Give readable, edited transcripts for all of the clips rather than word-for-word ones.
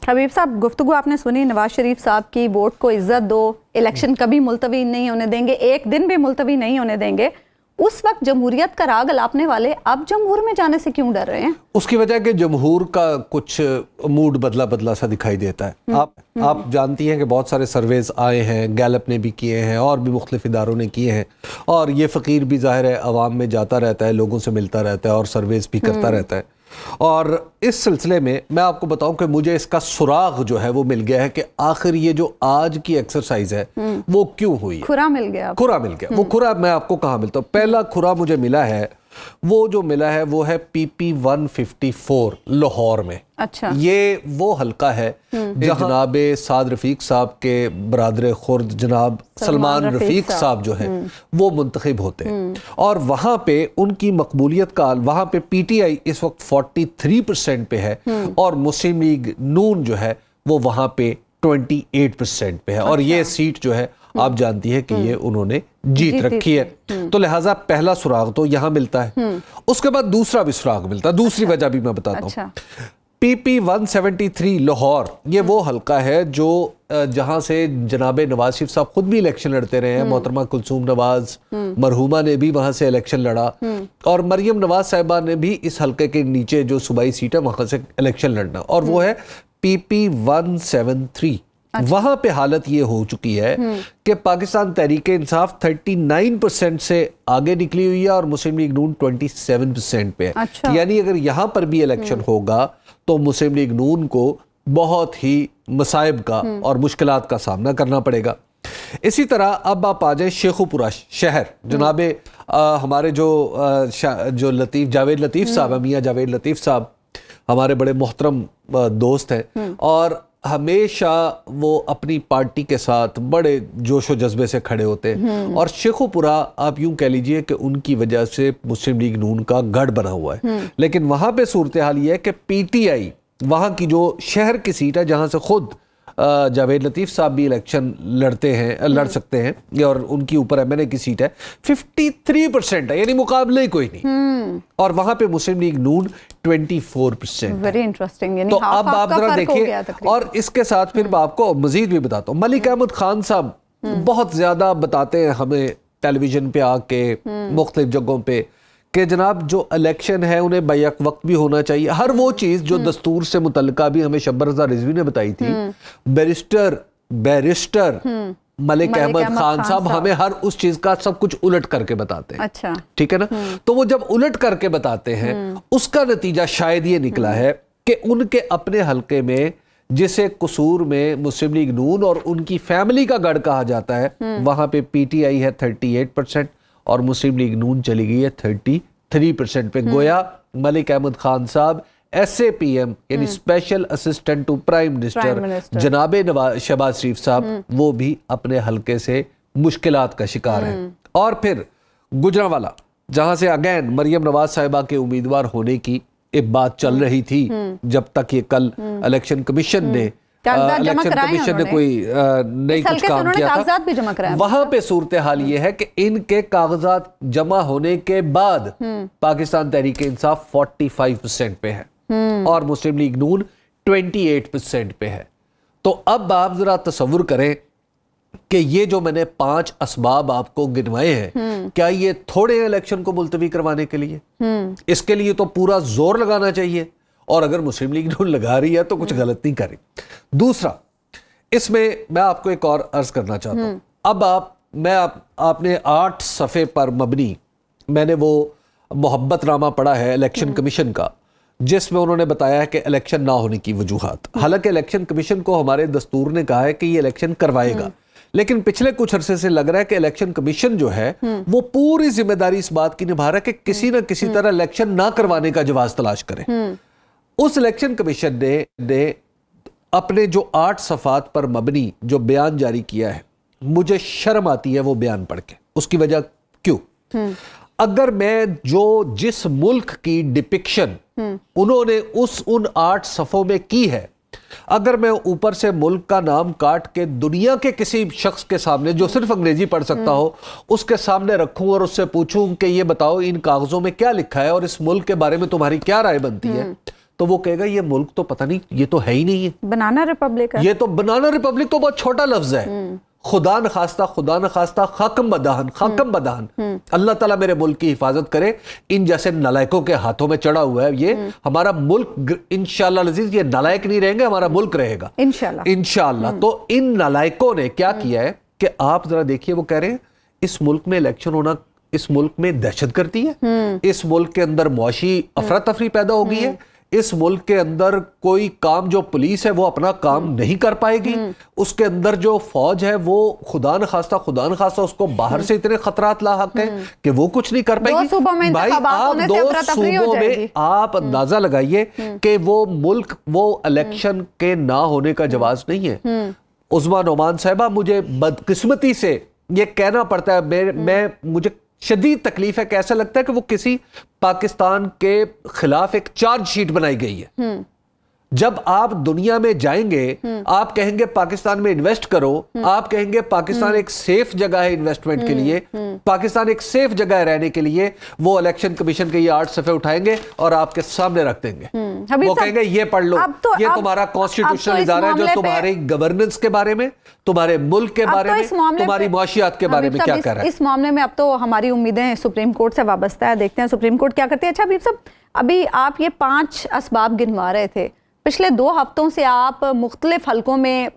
حبیب صاحب گفتگو آپ نے سنی نواز شریف صاحب کی، ووٹ کو عزت دو، الیکشن کبھی ملتوی نہیں ہونے دیں گے، ایک دن بھی ملتوی نہیں ہونے دیں گے. اس وقت جمہوریت کا راگ الاپنے والے اب جمہور میں جانے سے کیوں ڈر رہے ہیں؟ اس کی وجہ کہ جمہور کا کچھ موڈ بدلا سا دکھائی دیتا ہے. آپ جانتی ہیں کہ بہت سارے سرویز آئے ہیں، گیلپ نے بھی کیے ہیں اور بھی مختلف اداروں نے کیے ہیں، اور یہ فقیر بھی ظاہر ہے عوام میں جاتا رہتا ہے، لوگوں سے ملتا رہتا ہے اور سرویز بھی کرتا رہتا ہے. اور اس سلسلے میں میں آپ کو بتاؤں کہ مجھے اس کا سراغ جو ہے وہ مل گیا ہے کہ آخر یہ جو آج کی ایکسرسائز ہے وہ کیوں ہوئی ہے. کھرا مل گیا. وہ کھرا میں آپ کو کہاں ملتا ہوں. پہلا کھرا مجھے ملا ہے، وہ جو ملا ہے وہ ہے PP 154 لاہور میں. اچھا. یہ وہ حلقہ ہے جہاں جناب سعد رفیق صاحب کے برادر خرد جناب سلمان رفیق صاحب جو ہے وہ منتخب ہوتے ہیں، اور وہاں پہ ان کی مقبولیت کا وہاں پہ PTI اس وقت 43% پہ ہے، اور مسلم لیگ نون جو ہے وہ وہاں پہ 28% پہ ہے. اور یہ سیٹ جو ہے آپ جانتی ہے کہ یہ انہوں نے جیت رکھی ہے. تو لہٰذا پہلا سراغ تو یہاں ملتا ہے. اس کے بعد دوسرا بھی سراغ ملتا ہے. دوسری وجہ بھی میں بتاتا ہوں. PP 173 لاہور یہ وہ حلقہ ہے جو جہاں سے جناب نواز شریف صاحب خود بھی الیکشن لڑتے رہے ہیں. محترمہ کلثوم نواز مرحومہ نے بھی وہاں سے الیکشن لڑا، اور مریم نواز صاحبہ نے بھی اس حلقے کے نیچے جو صوبائی سیٹ ہے وہاں سے الیکشن لڑنا، اور وہ ہے PP 173. وہاں پہ حالت یہ ہو چکی ہے کہ پاکستان تحریک انصاف 39% سے آگے نکلی ہوئی ہے اور مسلم لیگ نون 27% پہ ہے. یعنی اگر یہاں پر بھی الیکشن ہوگا تو مسلم لیگ نون کو بہت ہی مصائب کا اور مشکلات کا سامنا کرنا پڑے گا. اسی طرح اب آپ آ جائیں شیخوپورہ شہر. جناب ہمارے جو لطیف جاوید لطیف صاحب، میاں جاوید لطیف صاحب ہمارے بڑے محترم دوست ہیں، اور ہمیشہ وہ اپنی پارٹی کے ساتھ بڑے جوش و جذبے سے کھڑے ہوتے ہیں. اور شیخوپورہ آپ یوں کہہ لیجئے کہ ان کی وجہ سے مسلم لیگ نون کا گڑھ بنا ہوا ہے. لیکن وہاں پہ صورتحال یہ ہے کہ PTI وہاں کی جو شہر کی سیٹ ہے جہاں سے خود جاوید لطیف صاحب بھی الیکشن لڑ سکتے ہیں، اور ان کی اوپر MNA کی سیٹ ہے، 53% ہے، یعنی مقابلے ہی کوئی نہیں. اور وہاں پہ مسلم لیگ نون 24%. Very interesting. تو اب آپ ذرا دیکھیے، اور اس کے ساتھ پھر میں آپ کو مزید بھی بتاتا ہوں. ملک احمد خان صاحب بہت زیادہ بتاتے ہیں ہمیں ٹیلی ویژن پہ آ کے مختلف جگہوں پہ کہ جناب جو الیکشن ہے انہیں بیک وقت بھی ہونا چاہیے. ہر وہ چیز جو دستور سے متعلقہ بھی ہمیں شبر رضا رضوی نے بتائی تھی، بیرسٹر ملک احمد خان صاحب ہمیں ہر اس چیز کا سب کچھ الٹ کر کے بتاتے ہیں. اچھا ٹھیک ہے نا. تو وہ جب الٹ کر کے بتاتے ہیں اس کا نتیجہ شاید یہ نکلا ہے کہ ان کے اپنے حلقے میں جسے قصور میں مسلم لیگ نون اور ان کی فیملی کا گڑھ کہا جاتا ہے، وہاں پہ PTI ہے 38% اور مسلم لیگ نون چلی گئی ہے 33% پہ. گویا ملک احمد خان صاحب SAPM یعنی special assistant to prime minister جناب شہباز شریف صاحب وہ بھی اپنے حلقے سے مشکلات کا شکار ہیں. اور پھر گجرانوالہ جہاں سے اگین مریم نواز صاحبہ کے امیدوار ہونے کی ایک بات چل رہی تھی جب تک یہ کل الیکشن کمیشن نے کوئی نہیں کچھ کام کیا تھا. وہاں پہ صورتحال یہ ہے کہ ان کے کاغذات جمع ہونے کے بعد پاکستان تحریک انصاف 45% پہ ہے اور مسلم لیگ نون 28% پہ ہے. تو اب آپ ذرا تصور کریں کہ یہ جو میں نے 5 اسباب آپ کو گنوائے ہیں، کیا یہ تھوڑے ہیں الیکشن کو ملتوی کروانے کے لیے؟ اس کے لیے تو پورا زور لگانا چاہیے، اور اگر مسلم لیگ نون لگا رہی ہے تو کچھ غلط نہیں کر رہی. دوسرا، اس میں میں آپ کو ایک اور عرض کرنا چاہتا ہوں. اب آپ نے 8 صفحے پر مبنی میں نے وہ محبت نامہ پڑھا ہے الیکشن کمیشن کا، جس میں انہوں نے بتایا ہے کہ الیکشن نہ ہونے کی وجوہات. حالانکہ الیکشن کمیشن کو ہمارے دستور نے کہا ہے کہ یہ الیکشن کروائے گا، لیکن پچھلے کچھ عرصے سے لگ رہا ہے کہ الیکشن کمیشن جو ہے وہ پوری ذمہ داری اس بات کی نبھا رہا ہے کہ کسی نہ کسی طرح الیکشن نہ کروانے کا جواز تلاش کرے. اس الیکشن کمیشن نے اپنے جو 8 صفحات پر مبنی جو بیان جاری کیا ہے، مجھے شرم آتی ہے وہ بیان پڑھ کے. اس کی وجہ کیوں؟ اگر میں جس ملک کی ڈپکشن انہوں نے ان 8 صفحوں میں کی ہے، اگر میں اوپر سے ملک کا نام کاٹ کے دنیا کے کسی شخص کے سامنے جو صرف انگریزی پڑھ سکتا ہو اس کے سامنے رکھوں اور اس سے پوچھوں کہ یہ بتاؤ ان کاغذوں میں کیا لکھا ہے اور اس ملک کے بارے میں تمہاری کیا رائے بنتی ہے، تو وہ کہے گا یہ ملک تو پتہ نہیں، یہ تو ہے ہی نہیں ہے، بنانا ریپبلک ہے. یہ تو بنانا ریپبلک تو بہت چھوٹا لفظ ہے. خدا نخواستہ خاکم بدہن اللہ تعالیٰ میرے ملک کی حفاظت کرے. ان جیسے نالائکوں کے ہاتھوں میں چڑھا ہوا ہے یہ ہمارا ملک. انشاءاللہ العزیز یہ نالائک نہیں رہیں گے، ہمارا ملک رہے گا انشاءاللہ. تو ان نالائکوں نے کیا کیا ہے کہ آپ ذرا دیکھیے، وہ کہہ رہے ہیں اس ملک میں الیکشن ہونا اس ملک میں دہشت گردی ہے، اس ملک کے اندر معاشی افراتفری پیدا ہو گئی ہے، اس ملک کے اندر کوئی کام جو پولیس ہے وہ اپنا کام نہیں کر پائے گی، اس کے اندر جو فوج ہے وہ خدا نخواستہ اس کو باہر سے اتنے خطرات لاحق ہیں کہ وہ کچھ نہیں کر پائے گی. بھائی آپ 2 صوبوں میں آپ اندازہ لگائیے کہ وہ ملک وہ الیکشن کے نہ ہونے کا جواز نہیں ہے. عظمیٰ نعمان صاحبہ، مجھے بدقسمتی سے یہ کہنا پڑتا ہے، مجھے شدید تکلیف ہے کہ ایسا لگتا ہے کہ وہ کسی پاکستان کے خلاف ایک چارج شیٹ بنائی گئی ہے. جب آپ دنیا میں جائیں گے آپ کہیں گے پاکستان میں انویسٹ کرو، آپ کہیں گے پاکستان ایک سیف جگہ ہے انویسٹمنٹ کے لیے، پاکستان ایک سیف جگہ ہے رہنے کے لیے، وہ الیکشن کمیشن کے یہ 8 صفحے اٹھائیں گے اور آپ کے سامنے رکھ دیں گے. وہ کہیں گے یہ پڑھ لو، یہ تمہارا کانسٹیٹیوشنل ادارہ ہے جو تمہاری گورننس کے بارے میں، تمہارے ملک کے بارے میں، تمہاری معاشیات کے بارے میں کیا کہہ رہا ہے. اس معاملے میں اب تو ہماری امیدیں سپریم کورٹ سے وابستہ ہے، دیکھتے ہیں سپریم کورٹ کیا کرتی ہے. اچھا حبیب صاحب، ابھی آپ یہ 5 اسباب گنوا رہے تھے، پچھلے 2 ہفتوں سے آپ مختلف حلقوں میں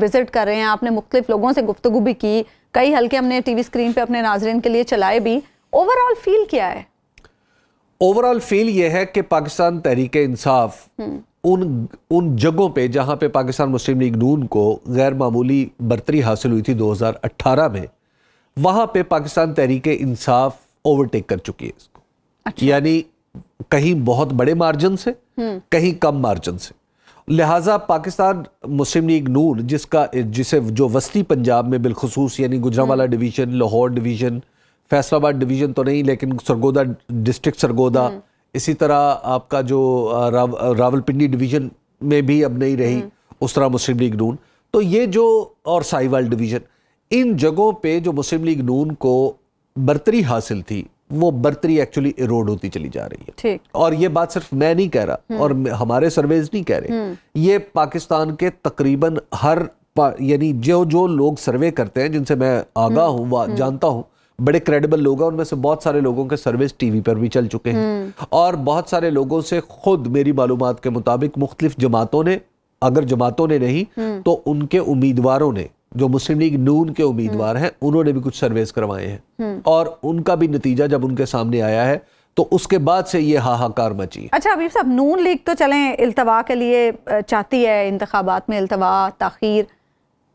وزٹ کر رہے ہیں، آپ نے مختلف لوگوں سے گفتگو بھی کی، کئی حلقے ہم نے ٹی وی اسکرین پہ اپنے ناظرین کے لیے چلائے بھی. اوورآل فیل کیا ہے؟ اوورآل فیل یہ ہے کہ پاکستان تحریک انصاف ان جگہوں پہ جہاں پہ پاکستان مسلم لیگ نون کو غیر معمولی برتری حاصل ہوئی تھی 2018 میں، وہاں پہ پاکستان تحریک انصاف اوورٹیک کر چکی ہے اس کو. یعنی کہیں بہت بڑے مارجن سے، کہیں کم مارجن سے. لہٰذا پاکستان مسلم لیگ نون جسے جو وسطی پنجاب میں بالخصوص یعنی گجرانوالہ ڈویژن، لاہور ڈویژن، فیصل آباد ڈویژن تو نہیں لیکن سرگودا ڈسٹرکٹ سرگودا، اسی طرح آپ کا جو راولپنڈی ڈویژن میں بھی اب نہیں رہی اس طرح مسلم لیگ نون، تو یہ جو اور سائیوال ڈویژن، ان جگہوں پہ جو مسلم لیگ نون کو برتری حاصل تھی وہ برتری ایکچولی ایروڈ ہوتی چلی جا رہی ہے. اور یہ بات صرف میں نہیں کہہ رہا اور ہمارے سرویز نہیں کہہ رہے، یہ پاکستان کے تقریباً ہر یعنی جو لوگ سروے کرتے ہیں جن سے میں آگاہ ہوں جانتا ہوں، بڑے کریڈیبل لوگ ہیں، ان میں سے بہت سارے لوگوں کے سرویز ٹی وی پر بھی چل چکے ہیں، اور بہت سارے لوگوں سے خود میری معلومات کے مطابق مختلف جماعتوں نے، اگر جماعتوں نے نہیں تو ان کے امیدواروں نے، جو مسلم لیگ نون کے امیدوار ہیں، انہوں نے بھی کچھ سرویز کروائے ہیں، اور ان کا بھی نتیجہ جب ان کے سامنے آیا ہے تو اس کے بعد سے یہ ہاہاکار مچی. اچھا حبیب صاحب، نون لیگ تو چلیں التوا کے لیے چاہتی ہے، انتخابات میں التوا، تاخیر.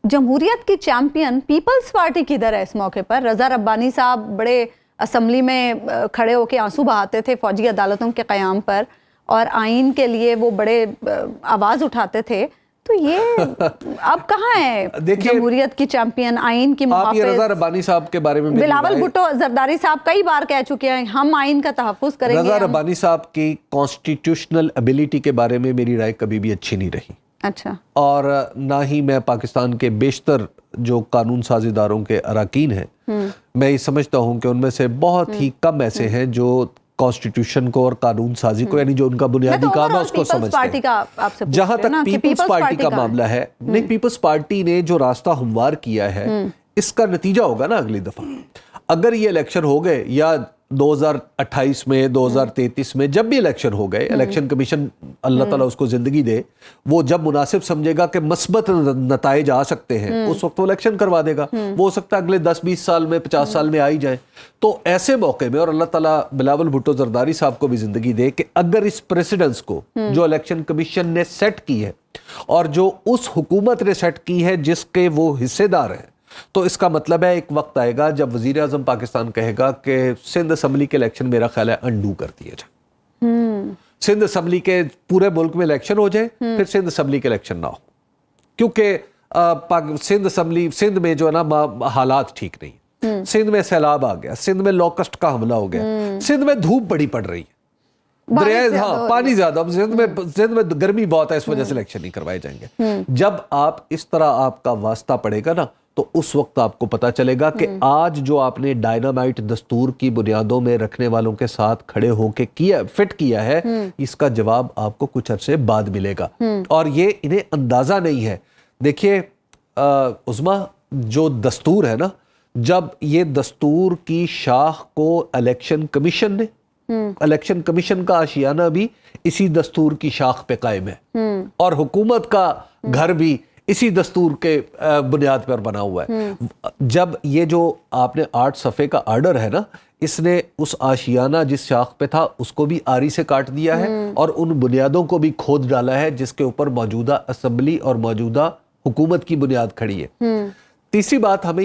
جمہوریت کی چیمپئن پیپلز پارٹی کدھر ہے اس موقع پر؟ رضا ربانی صاحب بڑے اسمبلی میں کھڑے ہو کے آنسو بہاتے تھے فوجی عدالتوں کے قیام پر، اور آئین کے لیے وہ بڑے آواز اٹھاتے تھے. تو یہ اب کہاں ہے جمہوریت کی چیمپئن، آئین کی محافظ؟ آپ یہ رضا ربانی صاحب کے بارے میں بلاول بھٹو زرداری صاحب کئی بار کہہ چکے ہیں ہم آئین کا تحفظ کریں گے. رضا ربانی صاحب کی کانسٹیٹیوشنل ایبیلٹی کے بارے میں میری رائے کبھی بھی اچھی نہیں رہی. اچھا. اور نہ ہی میں پاکستان کے بیشتر جو قانون ساز اداروں کے اراکین ہیں، میں یہ سمجھتا ہوں کہ ان میں سے بہت ہی کم ایسے ہیں جو کانسٹیٹیوشن کو اور قانون سازی کو، یعنی جو ان کا بنیادی کام ہے اس کو سمجھتے ہیں. جہاں تک پیپلز پارٹی کا معاملہ ہے، نہیں، پیپلز پارٹی نے جو راستہ ہموار کیا ہے اس کا نتیجہ ہوگا نا اگلی دفعہ. اگر یہ الیکشن ہو گئے یا 2028 میں 2033 میں جب بھی الیکشن ہو گئے، الیکشن کمیشن اللہ تعالیٰ اس کو زندگی دے، وہ جب مناسب سمجھے گا کہ مثبت نتائج آ سکتے ہیں اس وقت وہ الیکشن کروا دے گا. وہ ہو سکتا ہے اگلے 10-20 سال میں 50 سال میں آ ہی جائیں. تو ایسے موقع میں، اور اللہ تعالیٰ بلاول بھٹو زرداری صاحب کو بھی زندگی دے، کہ اگر اس پریسیڈنس کو جو الیکشن کمیشن نے سیٹ کی ہے اور جو اس حکومت نے سیٹ کی ہے جس کے وہ حصے دار ہیں، تو اس کا مطلب ہے ایک وقت آئے گا جب وزیر اعظم پاکستان کہے گا کہ سندھ اسمبلی کے الیکشن میرا خیال ہے انڈو کر دیے جائیں. سندھ اسمبلی کے پورے ملک میں الیکشن ہو جائے، پھر سندھ اسمبلی کے الیکشن نہ ہو، کیونکہ سندھ میں جو ہے نا حالات ٹھیک نہیں. سندھ میں سیلاب آ گیا، سندھ میں لوکسٹ کا حملہ ہو گیا، سندھ میں دھوپ بڑی پڑ رہی ہے، پانی زیادہ، سندھ میں گرمی بہت ہے، اس وجہ سے الیکشن نہیں کروائے جائیں گے. جب آپ اس طرح آپ کا واسطہ پڑے گا نا تو اس وقت آپ کو پتا چلے گا کہ آج جو آپ نے ڈائنامائٹ دستور کی بنیادوں میں رکھنے والوں کے ساتھ کھڑے ہو کے فٹ کیا ہے، اس کا جواب آپ کو کچھ عرصے بعد ملے گا، اور یہ انہیں اندازہ نہیں ہے۔ دیکھیے عظمیٰ، جو دستور ہے نا، جب یہ دستور کی شاخ کو الیکشن کمیشن نے، الیکشن کمیشن کا آشیانہ بھی اسی دستور کی شاخ پہ قائم ہے، اور حکومت کا گھر بھی اسی دستور کے بنیاد پر بنا ہوا ہے۔ جب یہ جو آپ نے 8 صفحے کا آرڈر ہے نا، اس نے اس آشیانہ جس شاخ پہ تھا اس کو بھی آری سے کاٹ دیا ہے، اور ان بنیادوں کو بھی کھود ڈالا ہے جس کے اوپر موجودہ اسمبلی اور موجودہ حکومت کی بنیاد کھڑی ہے۔ تیسری بات ہمیں